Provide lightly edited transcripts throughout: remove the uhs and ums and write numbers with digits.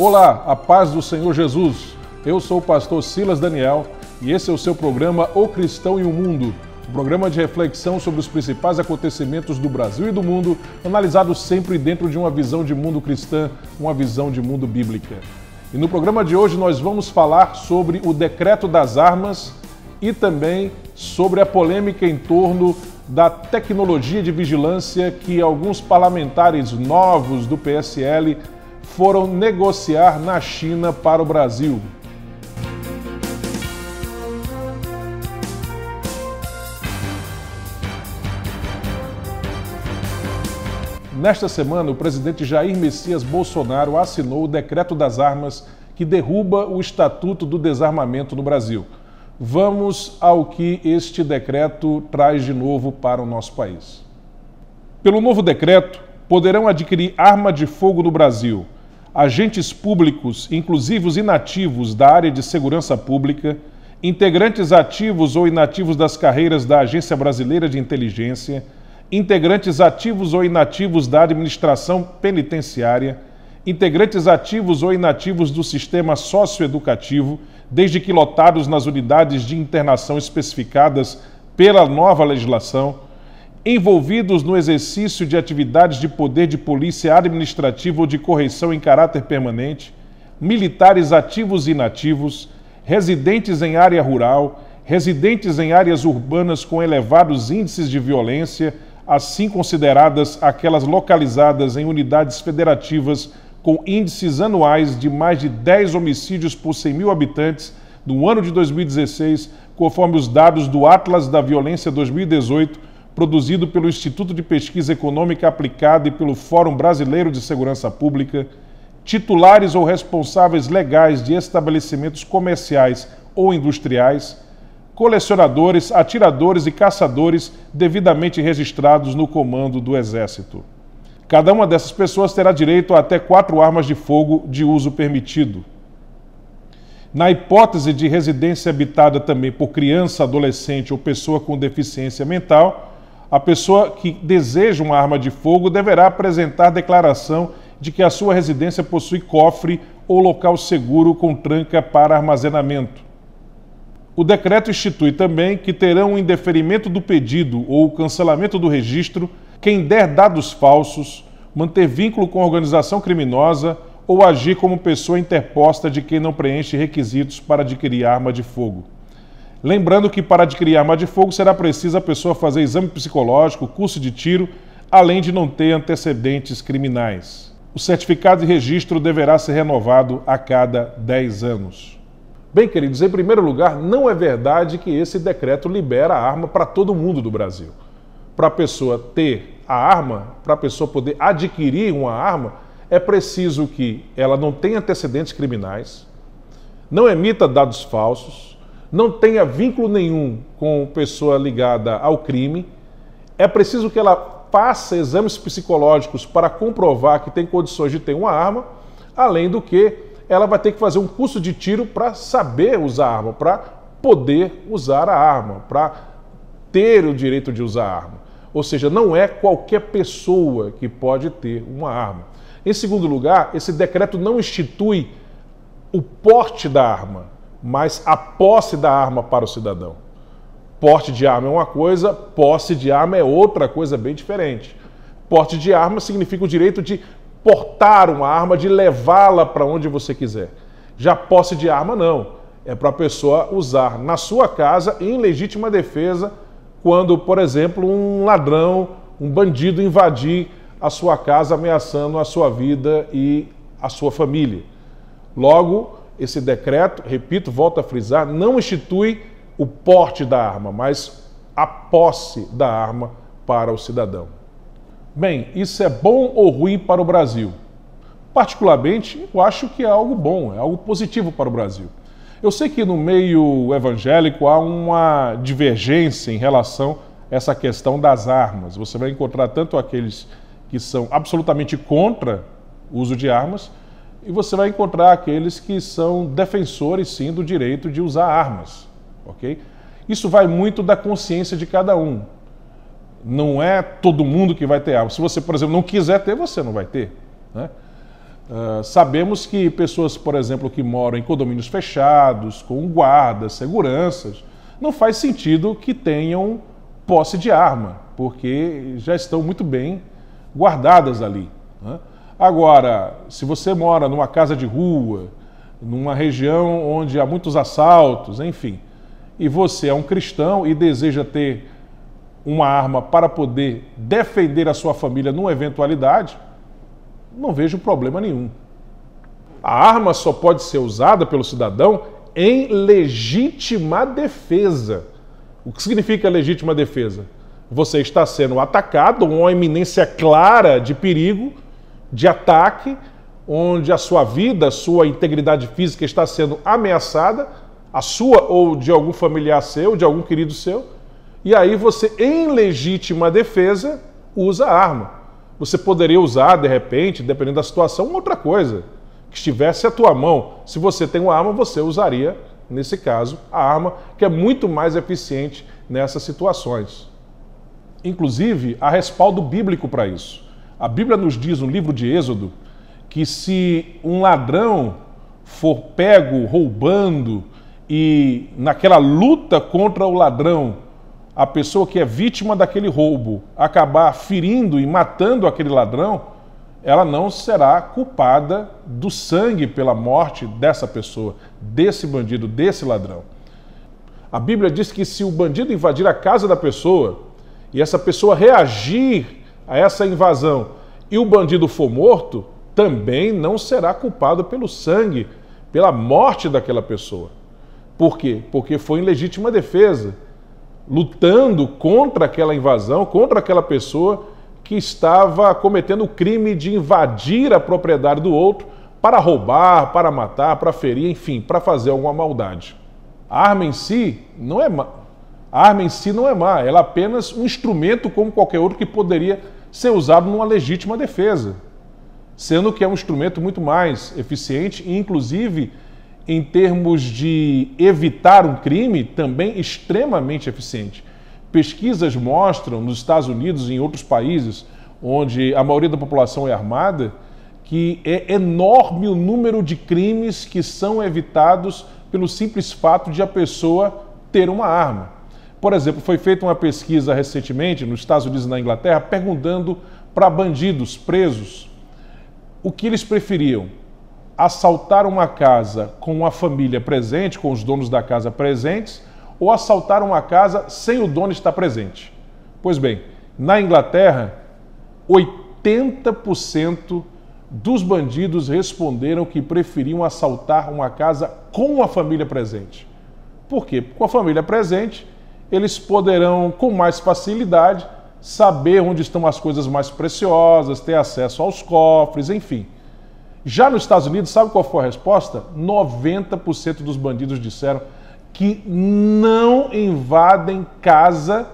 Olá, a paz do Senhor Jesus. Eu sou o pastor Silas Daniel e esse é o seu programa O Cristão e o Mundo, um programa de reflexão sobre os principais acontecimentos do Brasil e do mundo, analisado sempre dentro de uma visão de mundo cristã, uma visão de mundo bíblica. E no programa de hoje nós vamos falar sobre o decreto das armas e também sobre a polêmica em torno da tecnologia de vigilância que alguns parlamentares novos do PSL foram negociar na China para o Brasil. Nesta semana, o presidente Jair Messias Bolsonaro assinou o Decreto das Armas que derruba o Estatuto do Desarmamento no Brasil. Vamos ao que este decreto traz de novo para o nosso país. Pelo novo decreto, poderão adquirir arma de fogo no Brasil agentes públicos, inclusive os inativos da área de segurança pública, integrantes ativos ou inativos das carreiras da Agência Brasileira de Inteligência, integrantes ativos ou inativos da administração penitenciária, integrantes ativos ou inativos do sistema socioeducativo, desde que lotados nas unidades de internação especificadas pela nova legislação, envolvidos no exercício de atividades de poder de polícia administrativa ou de correição em caráter permanente, militares ativos e inativos, residentes em área rural, residentes em áreas urbanas com elevados índices de violência, assim consideradas aquelas localizadas em unidades federativas com índices anuais de mais de 10 homicídios por 100 mil habitantes no ano de 2016, conforme os dados do Atlas da Violência 2018, produzido pelo Instituto de Pesquisa Econômica Aplicada e pelo Fórum Brasileiro de Segurança Pública, titulares ou responsáveis legais de estabelecimentos comerciais ou industriais, colecionadores, atiradores e caçadores devidamente registrados no comando do Exército. Cada uma dessas pessoas terá direito a até 4 armas de fogo de uso permitido. Na hipótese de residência habitada também por criança, adolescente ou pessoa com deficiência mental, a pessoa que deseja uma arma de fogo deverá apresentar declaração de que a sua residência possui cofre ou local seguro com tranca para armazenamento. O decreto institui também que terão o indeferimento do pedido ou o cancelamento do registro quem der dados falsos, manter vínculo com organização criminosa ou agir como pessoa interposta de quem não preenche requisitos para adquirir arma de fogo. Lembrando que para adquirir arma de fogo será preciso a pessoa fazer exame psicológico, curso de tiro, além de não ter antecedentes criminais. O certificado de registro deverá ser renovado a cada 10 anos. Bem, queridos, em primeiro lugar, não é verdade que esse decreto libera a arma para todo mundo do Brasil. Para a pessoa ter a arma, para a pessoa poder adquirir uma arma, é preciso que ela não tenha antecedentes criminais, não emita dados falsos, não tenha vínculo nenhum com pessoa ligada ao crime. É preciso que ela faça exames psicológicos para comprovar que tem condições de ter uma arma, além do que ela vai ter que fazer um curso de tiro para saber usar a arma, para poder usar a arma, para ter o direito de usar a arma. Ou seja, não é qualquer pessoa que pode ter uma arma. Em segundo lugar, esse decreto não institui o porte da arma, mas a posse da arma para o cidadão. Porte de arma é uma coisa, posse de arma é outra coisa bem diferente. Porte de arma significa o direito de portar uma arma, de levá-la para onde você quiser. Já posse de arma não. É para a pessoa usar na sua casa em legítima defesa quando, por exemplo, um ladrão, um bandido invadir a sua casa ameaçando a sua vida e a sua família. Logo, esse decreto, repito, volto a frisar, não institui o porte da arma, mas a posse da arma para o cidadão. Bem, isso é bom ou ruim para o Brasil? Particularmente, eu acho que é algo bom, é algo positivo para o Brasil. Eu sei que no meio evangélico há uma divergência em relação a essa questão das armas. Você vai encontrar tanto aqueles que são absolutamente contra o uso de armas, e você vai encontrar aqueles que são defensores, sim, do direito de usar armas, ok? Isso vai muito da consciência de cada um. Não é todo mundo que vai ter arma. Se você, por exemplo, não quiser ter, você não vai ter, né? Sabemos que pessoas, por exemplo, que moram em condomínios fechados, com guardas, seguranças, não faz sentido que tenham posse de arma, porque já estão muito bem guardadas ali, né? Agora, se você mora numa casa de rua, numa região onde há muitos assaltos, enfim, e você é um cristão e deseja ter uma arma para poder defender a sua família numa eventualidade, não vejo problema nenhum. A arma só pode ser usada pelo cidadão em legítima defesa. O que significa legítima defesa? Você está sendo atacado, uma iminência clara de perigo, de ataque, onde a sua vida, a sua integridade física está sendo ameaçada, a sua ou de algum familiar seu, de algum querido seu, e aí você, em legítima defesa, usa a arma. Você poderia usar, de repente, dependendo da situação, uma outra coisa que estivesse à tua mão. Se você tem uma arma, você usaria, nesse caso, a arma, que é muito mais eficiente nessas situações. Inclusive, há respaldo bíblico para isso. A Bíblia nos diz, no livro de Êxodo, que se um ladrão for pego roubando e naquela luta contra o ladrão, a pessoa que é vítima daquele roubo acabar ferindo e matando aquele ladrão, ela não será culpada do sangue pela morte dessa pessoa, desse bandido, desse ladrão. A Bíblia diz que se o bandido invadir a casa da pessoa e essa pessoa reagir a essa invasão e o bandido for morto, também não será culpado pelo sangue, pela morte daquela pessoa. Por quê? Porque foi em legítima defesa, lutando contra aquela invasão, contra aquela pessoa que estava cometendo o crime de invadir a propriedade do outro para roubar, para matar, para ferir, enfim, para fazer alguma maldade. A arma em si não é má. A arma em si não é má, ela é apenas um instrumento como qualquer outro que poderia ser usado numa legítima defesa, sendo que é um instrumento muito mais eficiente e, inclusive, em termos de evitar um crime, também extremamente eficiente. Pesquisas mostram, nos Estados Unidos e em outros países, onde a maioria da população é armada, que é enorme o número de crimes que são evitados pelo simples fato de a pessoa ter uma arma. Por exemplo, foi feita uma pesquisa recentemente nos Estados Unidos e na Inglaterra perguntando para bandidos presos o que eles preferiam: assaltar uma casa com uma família presente, com os donos da casa presentes, ou assaltar uma casa sem o dono estar presente. Pois bem, na Inglaterra, 80% dos bandidos responderam que preferiam assaltar uma casa com a família presente. Por quê? Com a família presente, eles poderão, com mais facilidade, saber onde estão as coisas mais preciosas, ter acesso aos cofres, enfim. Já nos Estados Unidos, sabe qual foi a resposta? 90% dos bandidos disseram que não invadem casa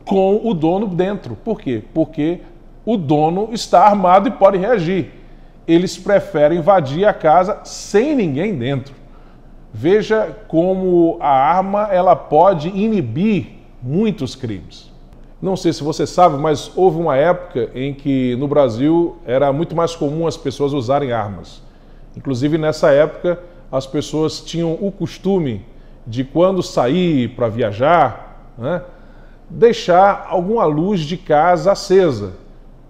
com o dono dentro. Por quê? Porque o dono está armado e pode reagir. Eles preferem invadir a casa sem ninguém dentro. Veja como a arma ela pode inibir muitos crimes. Não sei se você sabe, mas houve uma época em que no Brasil era muito mais comum as pessoas usarem armas. Inclusive nessa época as pessoas tinham o costume de, quando sair para viajar, né, deixar alguma luz de casa acesa.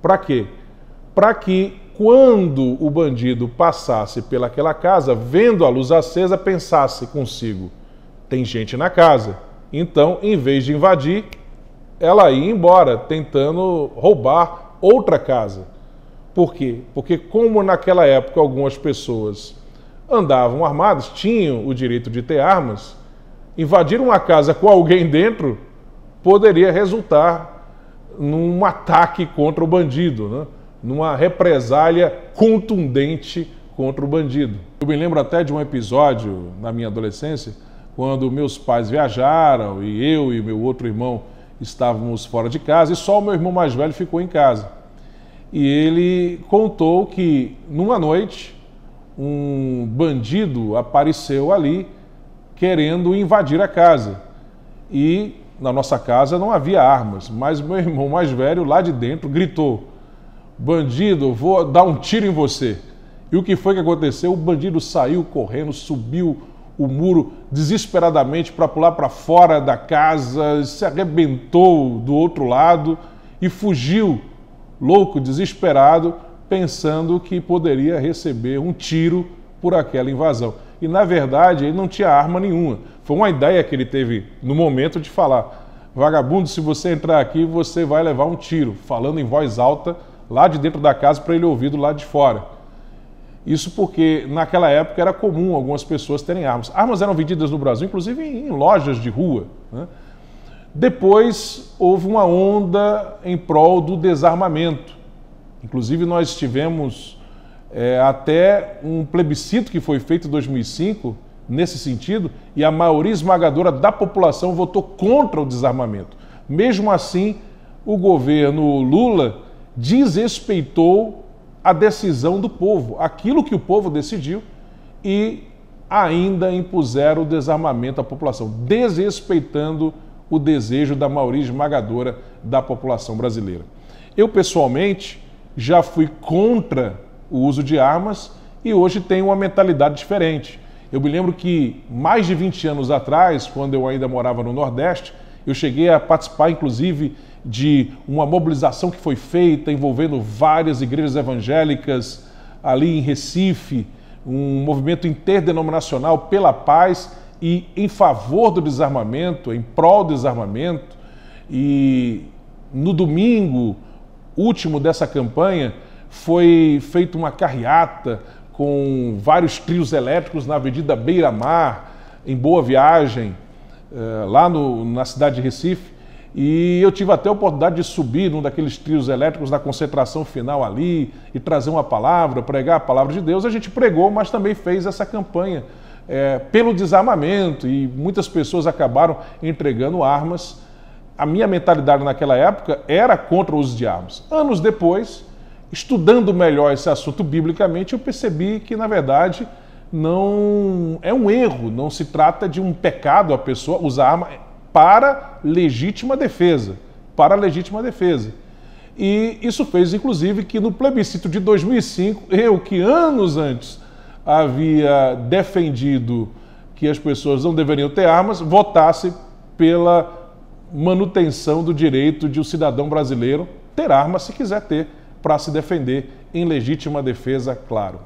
Para quê? Para que quando o bandido passasse pelaquela casa, vendo a luz acesa, pensasse consigo: tem gente na casa. Então, em vez de invadir, ela ia embora, tentando roubar outra casa. Por quê? Porque como naquela época algumas pessoas andavam armadas, tinham o direito de ter armas, invadir uma casa com alguém dentro poderia resultar num ataque contra o bandido, né? Numa represália contundente contra o bandido. Eu me lembro até de um episódio na minha adolescência, quando meus pais viajaram e eu e meu outro irmão estávamos fora de casa e só o meu irmão mais velho ficou em casa. E ele contou que, numa noite, um bandido apareceu ali querendo invadir a casa. E na nossa casa não havia armas, mas meu irmão mais velho, lá de dentro, gritou: bandido, vou dar um tiro em você. E o que foi que aconteceu? O bandido saiu correndo, subiu o muro desesperadamente para pular para fora da casa, se arrebentou do outro lado e fugiu, louco, desesperado, pensando que poderia receber um tiro por aquela invasão. E, na verdade, ele não tinha arma nenhuma. Foi uma ideia que ele teve no momento de falar: vagabundo, se você entrar aqui, você vai levar um tiro, falando em voz alta lá de dentro da casa para ele ouvir do lado de fora. Isso porque, naquela época, era comum algumas pessoas terem armas. Armas eram vendidas no Brasil, inclusive em lojas de rua, né? Depois, houve uma onda em prol do desarmamento. Inclusive, nós tivemos até um plebiscito que foi feito em 2005, nesse sentido, e a maioria esmagadora da população votou contra o desarmamento. Mesmo assim, o governo Lula desrespeitou a decisão do povo, aquilo que o povo decidiu, e ainda impuseram o desarmamento à população, desrespeitando o desejo da maioria esmagadora da população brasileira. Eu, pessoalmente, já fui contra o uso de armas e hoje tenho uma mentalidade diferente. Eu me lembro que mais de 20 anos atrás, quando eu ainda morava no Nordeste, eu cheguei a participar, inclusive, de uma mobilização que foi feita envolvendo várias igrejas evangélicas ali em Recife, um movimento interdenominacional pela paz e em favor do desarmamento, em prol do desarmamento. E no domingo último dessa campanha foi feita uma carreata com vários trios elétricos na Avenida Beira-Mar, em Boa Viagem, lá na cidade de Recife. E eu tive até a oportunidade de subir num daqueles trios elétricos na concentração final ali e trazer uma palavra, pregar a palavra de Deus. A gente pregou, mas também fez essa campanha pelo desarmamento e muitas pessoas acabaram entregando armas. A minha mentalidade naquela época era contra o uso de armas. Anos depois, estudando melhor esse assunto biblicamente, eu percebi que, na verdade, não é um erro, não se trata de um pecado a pessoa usar arma para legítima defesa, E isso fez, inclusive, que no plebiscito de 2005, eu, que anos antes havia defendido que as pessoas não deveriam ter armas, votasse pela manutenção do direito de um cidadão brasileiro ter arma se quiser ter, para se defender em legítima defesa, claro.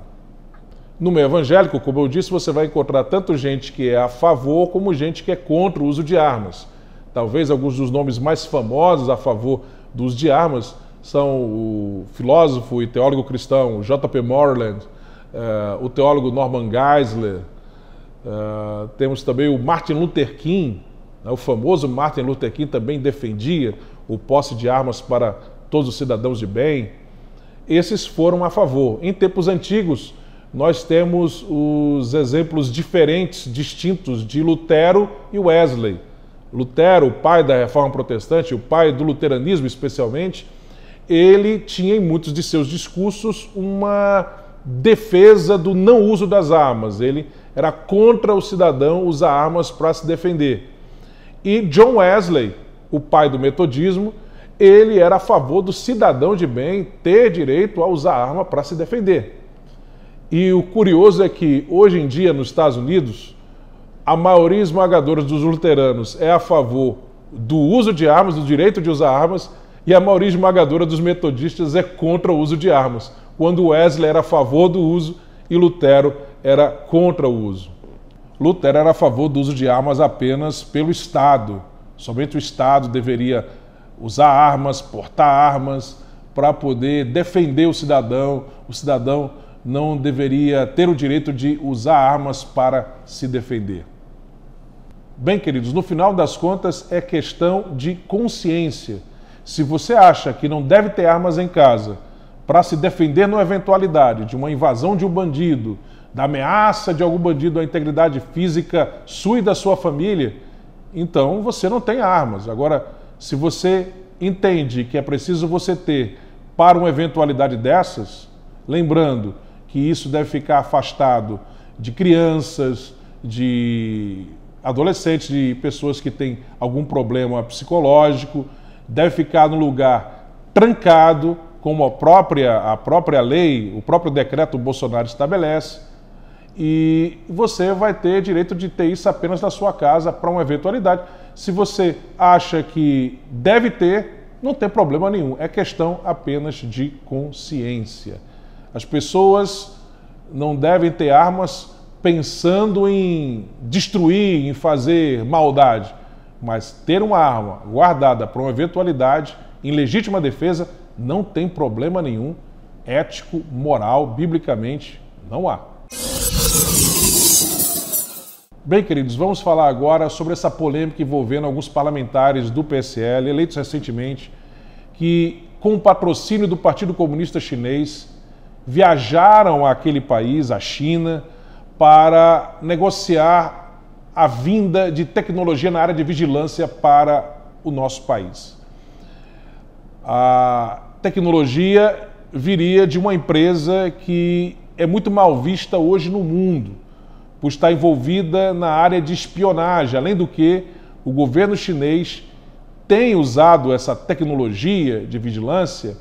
No meio evangélico, como eu disse, você vai encontrar tanto gente que é a favor como gente que é contra o uso de armas. Talvez alguns dos nomes mais famosos a favor do uso de armas são o filósofo e teólogo cristão J.P. Moreland, o teólogo Norman Geisler, temos também o Martin Luther King, o famoso Martin Luther King também defendia o posse de armas para todos os cidadãos de bem. Esses foram a favor. Em tempos antigos, nós temos os exemplos diferentes, distintos de Lutero e Wesley. Lutero, o pai da Reforma Protestante, o pai do luteranismo especialmente, ele tinha em muitos de seus discursos uma defesa do não uso das armas. Ele era contra o cidadão usar armas para se defender. E John Wesley, o pai do metodismo, ele era a favor do cidadão de bem ter direito a usar arma para se defender. E o curioso é que, hoje em dia, nos Estados Unidos, a maioria esmagadora dos luteranos é a favor do uso de armas, do direito de usar armas, e a maioria esmagadora dos metodistas é contra o uso de armas, quando Wesley era a favor do uso e Lutero era contra o uso. Lutero era a favor do uso de armas apenas pelo Estado. Somente o Estado deveria usar armas, portar armas, para poder defender o cidadão não deveria ter o direito de usar armas para se defender. Bem, queridos, no final das contas é questão de consciência. Se você acha que não deve ter armas em casa para se defender numa eventualidade de uma invasão de um bandido, da ameaça de algum bandido à integridade física sua e da sua família, então você não tem armas. Agora, se você entende que é preciso você ter para uma eventualidade dessas, lembrando que isso deve ficar afastado de crianças, de adolescentes, de pessoas que têm algum problema psicológico, deve ficar no lugar trancado, como a própria lei, o próprio decreto Bolsonaro estabelece, e você vai ter direito de ter isso apenas na sua casa para uma eventualidade. Se você acha que deve ter, não tem problema nenhum, é questão apenas de consciência. As pessoas não devem ter armas pensando em destruir, em fazer maldade, mas ter uma arma guardada para uma eventualidade, em legítima defesa, não tem problema nenhum, ético, moral, biblicamente, não há. Bem, queridos, vamos falar agora sobre essa polêmica envolvendo alguns parlamentares do PSL, eleitos recentemente, que, com o patrocínio do Partido Comunista Chinês, viajaram àquele país, a China, para negociar a vinda de tecnologia na área de vigilância para o nosso país. A tecnologia viria de uma empresa que é muito mal vista hoje no mundo, por estar envolvida na área de espionagem, além do que o governo chinês tem usado essa tecnologia de vigilância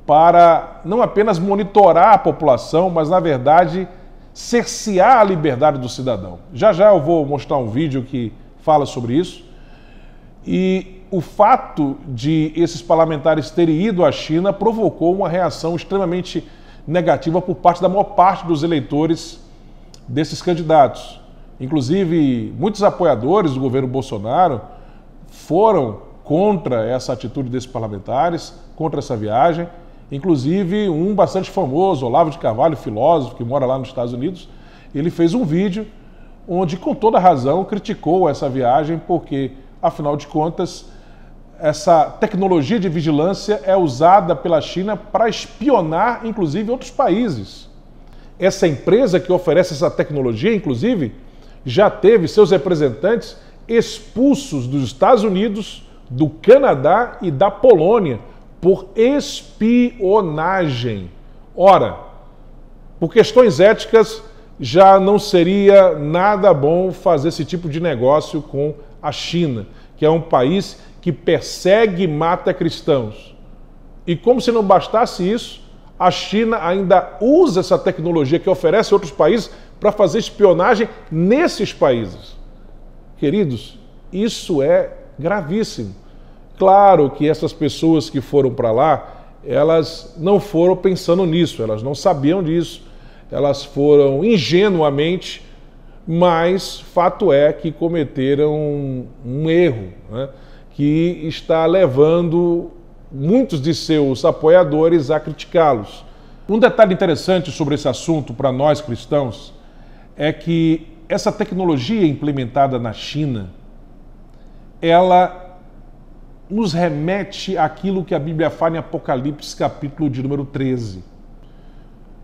para não apenas monitorar a população, mas, na verdade, cercear a liberdade do cidadão. Já já eu vou mostrar um vídeo que fala sobre isso. E o fato de esses parlamentares terem ido à China provocou uma reação extremamente negativa por parte da maior parte dos eleitores desses candidatos. Inclusive, muitos apoiadores do governo Bolsonaro foram contra essa atitude desses parlamentares, contra essa viagem. Inclusive, um bastante famoso, Olavo de Carvalho, filósofo, que mora lá nos Estados Unidos, ele fez um vídeo onde, com toda razão, criticou essa viagem porque, afinal de contas, essa tecnologia de vigilância é usada pela China para espionar, inclusive, outros países. Essa empresa que oferece essa tecnologia, inclusive, já teve seus representantes expulsos dos Estados Unidos, do Canadá e da Polônia por espionagem. Ora, por questões éticas, já não seria nada bom fazer esse tipo de negócio com a China, que é um país que persegue e mata cristãos. E como se não bastasse isso, a China ainda usa essa tecnologia que oferece a outros países para fazer espionagem nesses países. Queridos, isso é gravíssimo. Claro que essas pessoas que foram para lá, elas não foram pensando nisso, elas não sabiam disso, elas foram ingenuamente, mas fato é que cometeram um erro, né, que está levando muitos de seus apoiadores a criticá-los. Um detalhe interessante sobre esse assunto para nós cristãos é que essa tecnologia implementada na China, ela nos remete àquilo que a Bíblia fala em Apocalipse, capítulo de número 13.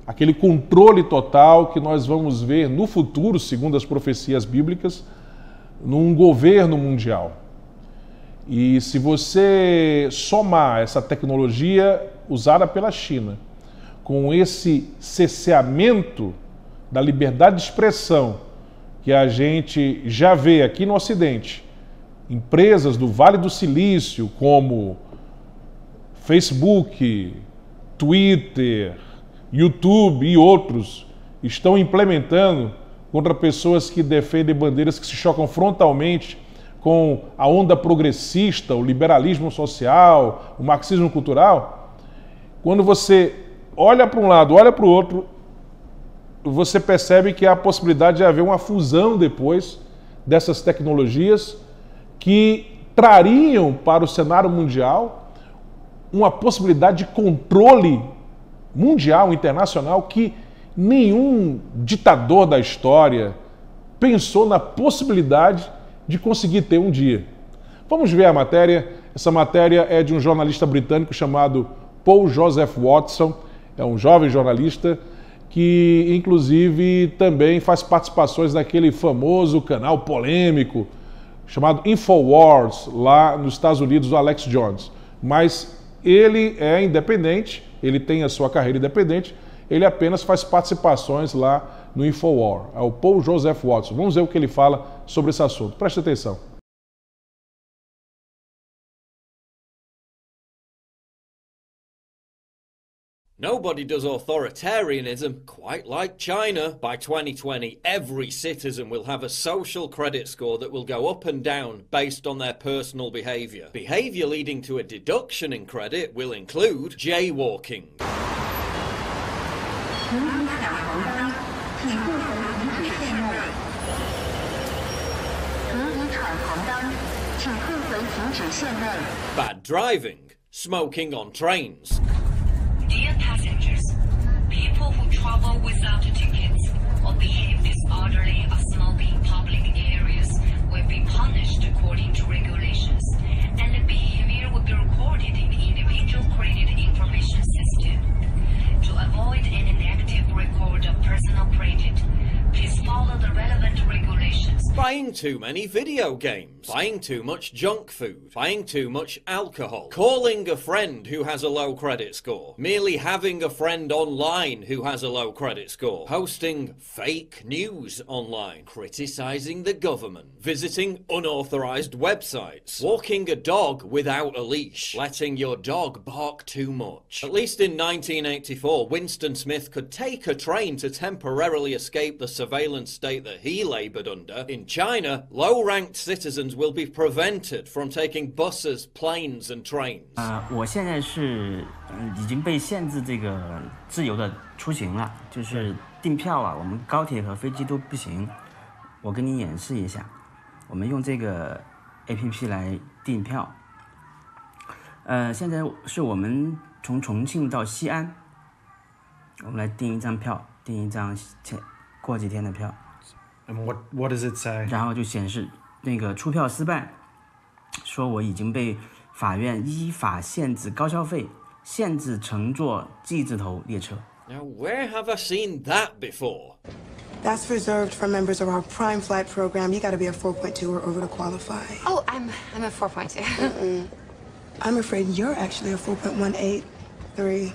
Aquele controle total que nós vamos ver no futuro, segundo as profecias bíblicas, num governo mundial. E se você somar essa tecnologia usada pela China com esse cerceamento da liberdade de expressão que a gente já vê aqui no Ocidente, empresas do Vale do Silício como Facebook, Twitter, YouTube e outros estão implementando contra pessoas que defendem bandeiras que se chocam frontalmente com a onda progressista, o liberalismo social, o marxismo cultural, quando você olha para um lado, olha para o outro, você percebe que há a possibilidade de haver uma fusão depois dessas tecnologias que trariam para o cenário mundial uma possibilidade de controle mundial, internacional, que nenhum ditador da história pensou na possibilidade de conseguir ter um dia. Vamos ver a matéria. Essa matéria é de um jornalista britânico chamado Paul Joseph Watson. É um jovem jornalista que, inclusive, também faz participações naquele famoso canal polêmico chamado Infowars, lá nos Estados Unidos, do Alex Jones. Mas ele é independente, ele tem a sua carreira independente, ele apenas faz participações lá no Infowars. É o Paul Joseph Watson. Vamos ver o que ele fala sobre esse assunto. Preste atenção. Nobody does authoritarianism quite like China. By 2020, every citizen will have a social credit score that will go up and down based on their personal behaviour. Behaviour leading to a deduction in credit will include jaywalking. Bad driving, smoking on trains. Dear passengers, people who travel without tickets or behave disorderly or smoke in public areas will be punished according to regulations, and the behavior will be recorded in the individual credit information system. To avoid any negative record of personal credit, please follow the relevant regulations. Buying too many video games, buying too much junk food, buying too much alcohol, calling a friend who has a low credit score, merely having a friend online who has a low credit score, posting fake news online, criticizing the government, visiting unauthorized websites, walking a dog without a leash, letting your dog bark too much. At least in 1984, Winston Smith could take a train to temporarily escape the surveillance state that he labored under. In China, low-ranked citizens will be prevented from taking buses, planes and trains. 我现在是已经被限制这个自由的出行了，就是订票啊，我们高铁和飞机都不行。我跟你演示一下，我们用这个 APP 来订票。现在是我们从重庆到西安，我们来订一张票，订一张过几天的票。And what does it say? 然后就显示那个出票失败，说我已经被法院依法限制高消费，限制乘坐 G 字头列车。 Now, where have I seen that before? That's reserved for members of our Prime Flight program. You got to be a 4.2 or over to qualify. Oh, I'm a 4.2. I'm afraid you're actually a 4.183.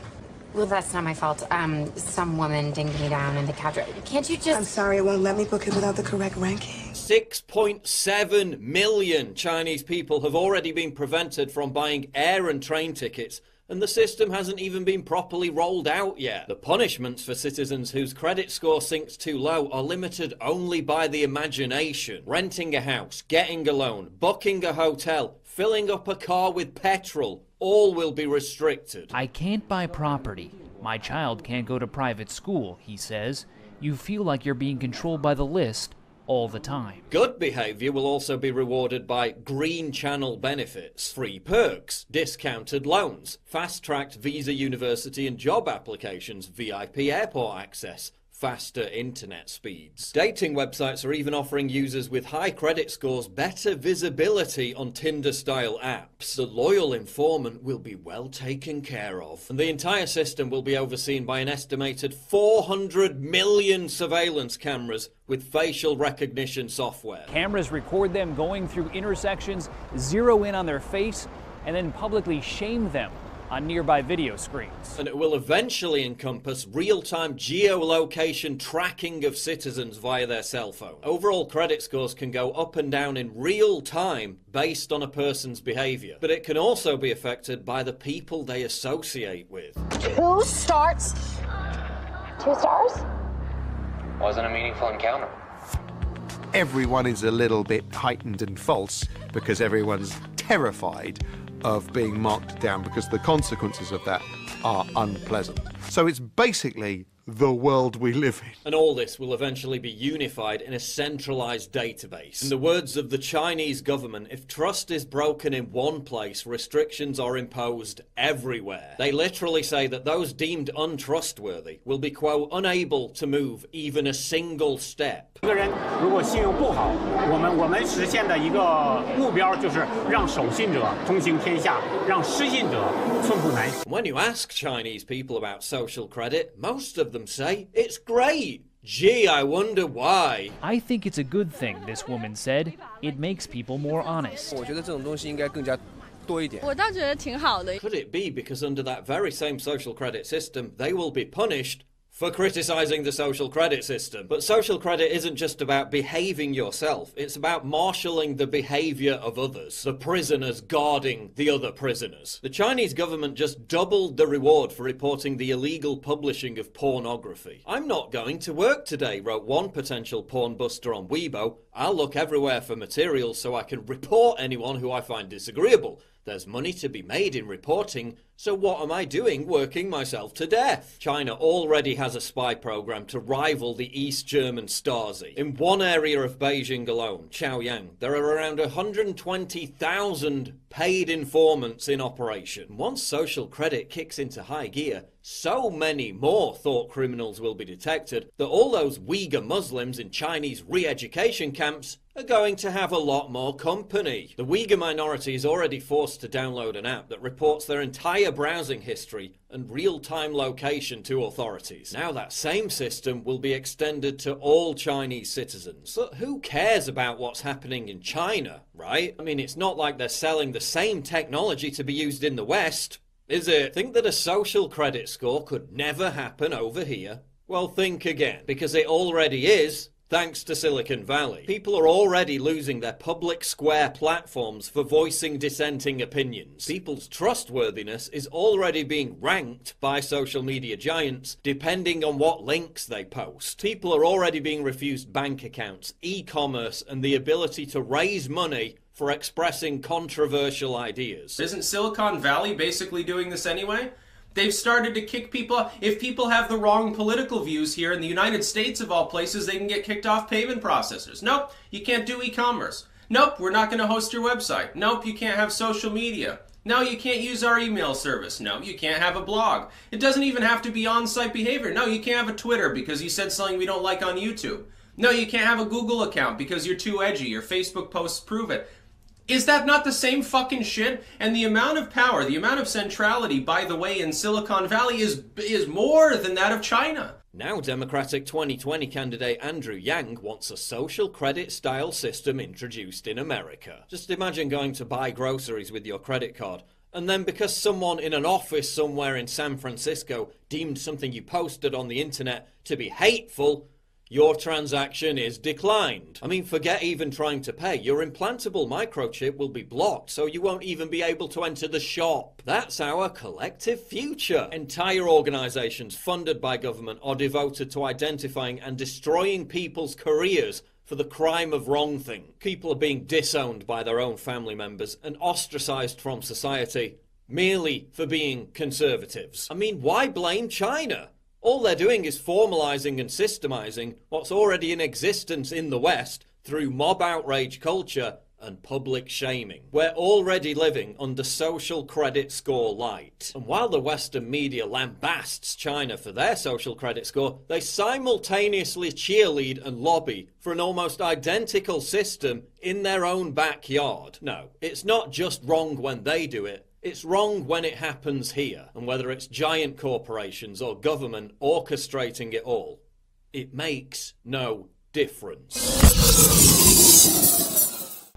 Well, that's not my fault. Some woman dinged me down in the couch. Can't you just... I'm sorry, it won't let me book it without the correct ranking. 6.7 million Chinese people have already been prevented from buying air and train tickets, and the system hasn't even been properly rolled out yet. The punishments for citizens whose credit score sinks too low are limited only by the imagination. Renting a house, getting a loan, booking a hotel, filling up a car with petrol, all will be restricted. I can't buy property. My child can't go to private school, he says. You feel like you're being controlled by the list all the time. Good behaviour will also be rewarded by green channel benefits, free perks, discounted loans, fast-tracked visa university and job applications, VIP airport access, faster internet speeds. Dating websites are even offering users with high credit scores better visibility on Tinder-style apps. The loyal informant will be well taken care of, and the entire system will be overseen by an estimated 400 million surveillance cameras with facial recognition software. Cameras record them going through intersections, zero in on their face, and then publicly shame them on nearby video screens. And it will eventually encompass real-time geolocation tracking of citizens via their cell phone. Overall credit scores can go up and down in real time based on a person's behaviour, but it can also be affected by the people they associate with. 2 stars? 2 stars? Wasn't a meaningful encounter. Everyone is a little bit heightened and false because everyone's terrified of being marked down because the consequences of that are unpleasant. So it's basically the world we live in. And all this will eventually be unified in a centralised database. In the words of the Chinese government, if trust is broken in one place, restrictions are imposed everywhere. They literally say that those deemed untrustworthy will be, quote, unable to move even a single step. 一个人如果信用不好，我们实现的一个目标就是让守信者通行天下，让失信者寸步难行。 When you ask Chinese people about social credit, most of them say it's great. Gee, I wonder why. I think it's a good thing, this woman said. It makes people more honest. 我觉得这种东西应该更加多一点。我倒觉得挺好的。 Could it be because under that very same social credit system, they will be punished for criticizing the social credit system. But social credit isn't just about behaving yourself, it's about marshalling the behavior of others, the prisoners guarding the other prisoners. The Chinese government just doubled the reward for reporting the illegal publishing of pornography. I'm not going to work today, wrote one potential porn buster on Weibo. I'll look everywhere for materials so I can report anyone who I find disagreeable. There's money to be made in reporting, so what am I doing working myself to death? China already has a spy program to rival the East German Stasi. In one area of Beijing alone, Chaoyang, there are around 120,000 paid informants in operation. Once social credit kicks into high gear, so many more thought criminals will be detected that all those Uyghur Muslims in Chinese re-education camps are going to have a lot more company. The Uyghur minority is already forced to download an app that reports their entire browsing history and real-time location to authorities. Now that same system will be extended to all Chinese citizens. So who cares about what's happening in China, right? I mean, it's not like they're selling the same technology to be used in the West, is it? Think that a social credit score could never happen over here? Well, think again, because it already is. Thanks to Silicon Valley. People are already losing their public square platforms for voicing dissenting opinions. People's trustworthiness is already being ranked by social media giants depending on what links they post. People are already being refused bank accounts, e-commerce, and the ability to raise money for expressing controversial ideas. Isn't Silicon Valley basically doing this anyway? They've started to kick people off. If people have the wrong political views here in the United States of all places, they can get kicked off payment processors. Nope, you can't do e-commerce. Nope, we're not going to host your website. Nope, you can't have social media. No, you can't use our email service. No, you can't have a blog. It doesn't even have to be on-site behavior. No, you can't have a Twitter because you said something we don't like on YouTube. No, you can't have a Google account because you're too edgy. Your Facebook posts prove it. Is that not the same fucking shit? And the amount of power, the amount of centrality, by the way, in Silicon Valley is more than that of China. Now Democratic 2020 candidate Andrew Yang wants a social credit style system introduced in America. Just imagine going to buy groceries with your credit card, and then because someone in an office somewhere in San Francisco deemed something you posted on the internet to be hateful, your transaction is declined. I mean, forget even trying to pay. Your implantable microchip will be blocked, so you won't even be able to enter the shop. That's our collective future. Entire organizations funded by government are devoted to identifying and destroying people's careers for the crime of wrongthing. People are being disowned by their own family members and ostracized from society merely for being conservatives. I mean, why blame China? All they're doing is formalizing and systemizing what's already in existence in the West through mob outrage culture and public shaming. We're already living under social credit score light. And while the Western media lambasts China for their social credit score, they simultaneously cheerlead and lobby for an almost identical system in their own backyard. No, it's not just wrong when they do it. It's wrong when it happens here, and whether it's giant corporations or government orchestrating it all, it makes no difference.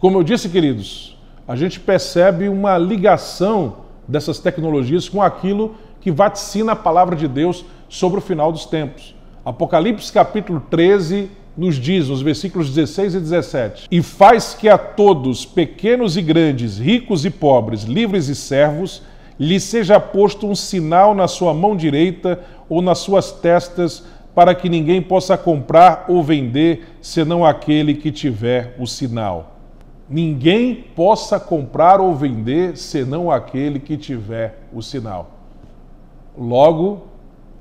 Como eu disse, queridos, a gente percebe uma ligação dessas tecnologias com aquilo que vaticina a palavra de Deus sobre o final dos tempos. Apocalipse capítulo 13 nos diz, nos versículos 16 e 17, e faz que a todos, pequenos e grandes, ricos e pobres, livres e servos, lhe seja posto um sinal na sua mão direita ou nas suas testas, para que ninguém possa comprar ou vender, senão aquele que tiver o sinal. Ninguém possa comprar ou vender, senão aquele que tiver o sinal. Logo,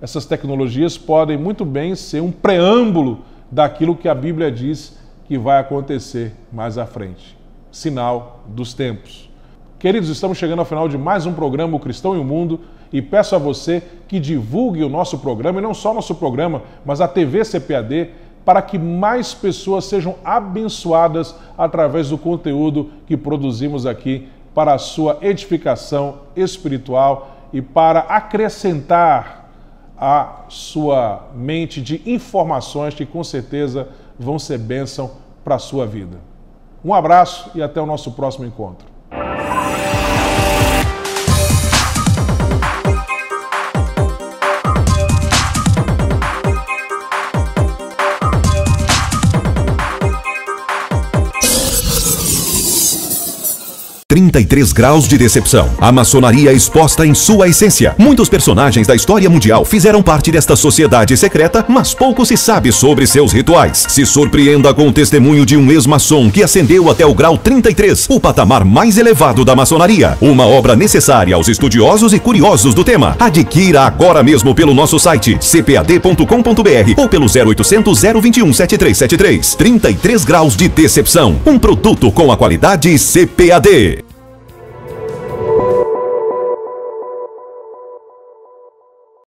essas tecnologias podem muito bem ser um preâmbulo daquilo que a Bíblia diz que vai acontecer mais à frente. Sinal dos tempos. Queridos, estamos chegando ao final de mais um programa, O Cristão e o Mundo, e peço a você que divulgue o nosso programa, e não só o nosso programa, mas a TV CPAD, para que mais pessoas sejam abençoadas através do conteúdo que produzimos aqui para a sua edificação espiritual e para acrescentar a sua mente de informações que com certeza vão ser bênção para a sua vida. Um abraço e até o nosso próximo encontro. 33 graus de decepção. A maçonaria exposta em sua essência. Muitos personagens da história mundial fizeram parte desta sociedade secreta, mas pouco se sabe sobre seus rituais. Se surpreenda com o testemunho de um ex-maçom que ascendeu até o grau 33, o patamar mais elevado da maçonaria. Uma obra necessária aos estudiosos e curiosos do tema. Adquira agora mesmo pelo nosso site cpad.com.br ou pelo 0800 021 7373. 33 graus de decepção. Um produto com a qualidade CPAD.